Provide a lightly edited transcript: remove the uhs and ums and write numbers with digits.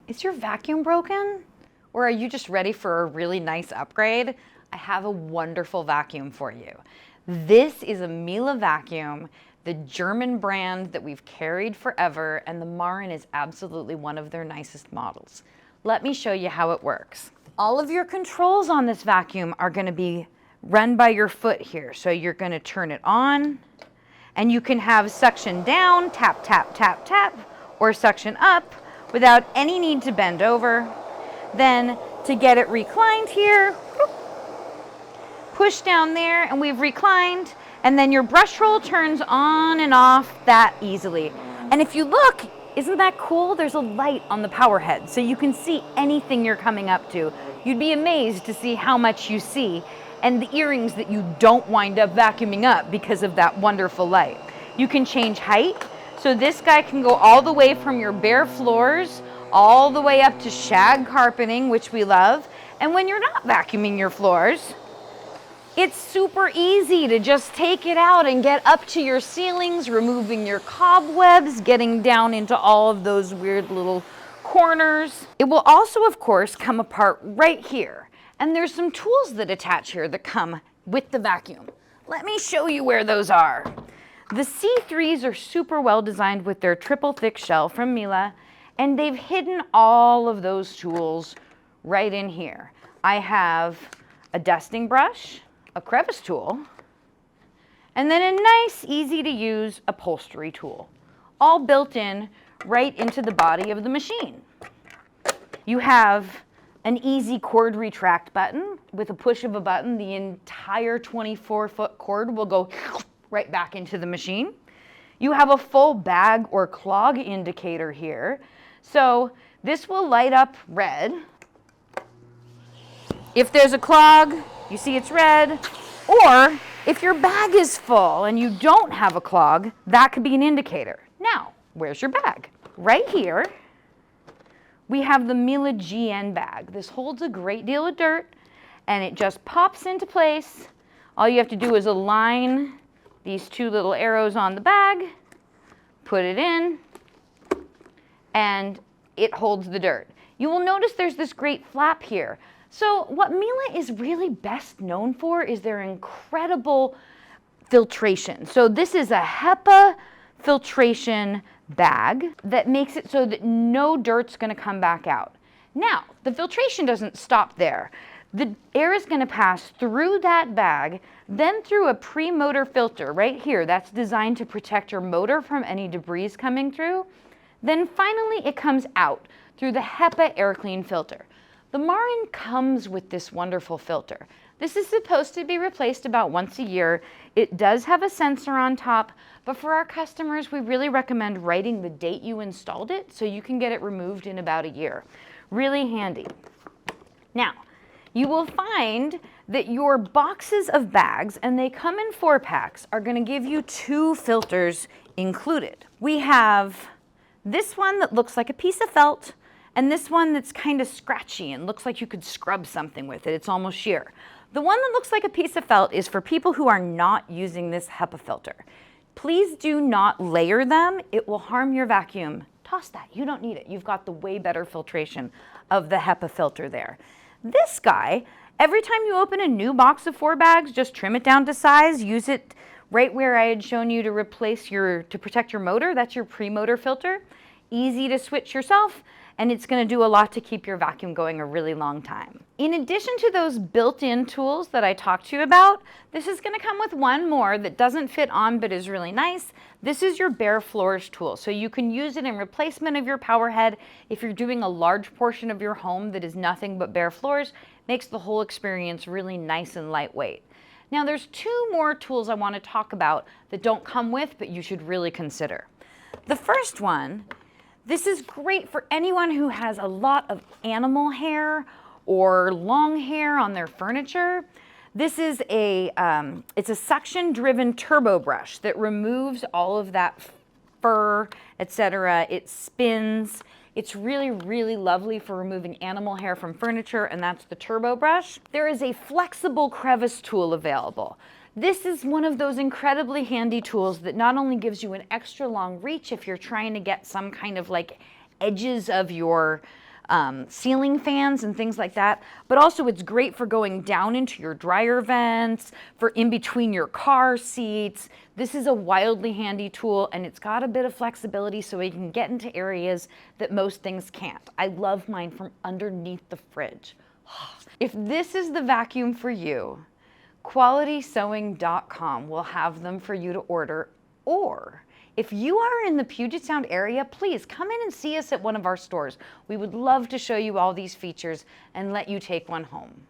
Is your vacuum broken? Or are you just ready for a really nice upgrade? I have a wonderful vacuum for you. This is a Miele vacuum, the German brand that we've carried forever, and the Marin is absolutely one of their nicest models. Let me show you how it works. All of your controls on this vacuum are going to be run by your foot here. So you're going to turn it on, and you can have suction down, tap, tap, tap, tap, or suction up without any need to bend over. Then to get it reclined here, push down there and we've reclined, and then your brush roll turns on and off that easily. And if you look, isn't that cool? There's a light on the power head so you can see anything you're coming up to. You'd be amazed to see how much you see, and the earrings that you don't wind up vacuuming up because of that wonderful light. You can change height. So this guy can go all the way from your bare floors all the way up to shag carpeting, which we love. And when you're not vacuuming your floors, it's super easy to just take it out and get up to your ceilings, removing your cobwebs, getting down into all of those weird little corners. It will also, of course, come apart right here. And there's some tools that attach here that come with the vacuum. Let me show you where those are. The C3s are super well designed with their triple thick shell from Miele, and they've hidden all of those tools right in here. I have a dusting brush, a crevice tool, and then a nice, easy to use upholstery tool, all built in right into the body of the machine. You have an easy cord retract button. With a push of a button, the entire 24-foot cord will go right back into the machine. You have a full bag or clog indicator here. So this will light up red. If there's a clog, you see it's red. Or if your bag is full and you don't have a clog, that could be an indicator. Now, where's your bag? Right here, we have the Miele GN bag. This holds a great deal of dirt and it just pops into place. All you have to do is align these two little arrows on the bag, put it in, and it holds the dirt. You will notice there's this great flap here. So what Miele is really best known for is their incredible filtration. So this is a HEPA filtration bag that makes it so that no dirt's going to come back out. Now, the filtration doesn't stop there. The air is going to pass through that bag, then through a pre-motor filter right here that's designed to protect your motor from any debris coming through. Then finally it comes out through the HEPA air clean filter. The Marin comes with this wonderful filter. This is supposed to be replaced about once a year. It does have a sensor on top, but for our customers, we really recommend writing the date you installed it so you can get it removed in about a year. Really handy. Now, you will find that your boxes of bags, and they come in 4-packs, are going to give you 2 filters included. We have this one that looks like a piece of felt, and this one that's kind of scratchy and looks like you could scrub something with it. It's almost sheer. The one that looks like a piece of felt is for people who are not using this HEPA filter. Please do not layer them. It will harm your vacuum. Toss that. You don't need it. You've got the way better filtration of the HEPA filter there. This guy, every time you open a new box of 4 bags, just trim it down to size, use it right where I had shown you to protect your motor. That's your pre-motor filter. Easy to switch yourself, and it's going to do a lot to keep your vacuum going a really long time. In addition to those built-in tools that I talked to you about, this is going to come with one more that doesn't fit on but is really nice. This is your bare floors tool. So you can use it in replacement of your power head if you're doing a large portion of your home that is nothing but bare floors. Makes the whole experience really nice and lightweight. Now there's 2 more tools I want to talk about that don't come with, but you should really consider. The first one, this is great for anyone who has a lot of animal hair or long hair on their furniture. This is it's a suction-driven turbo brush that removes all of that fur, etc. It spins. It's really, really lovely for removing animal hair from furniture, and that's the turbo brush. There is a flexible crevice tool available. This is one of those incredibly handy tools that not only gives you an extra long reach if you're trying to get some kind of like edges of your ceiling fans and things like that, but also it's great for going down into your dryer vents, for in between your car seats. This is a wildly handy tool, and it's got a bit of flexibility so you can get into areas that most things can't. I love mine from underneath the fridge. If this is the vacuum for you, QualitySewing.com will have them for you to order, or if you are in the Puget Sound area, please come in and see us at one of our stores. We would love to show you all these features and let you take one home.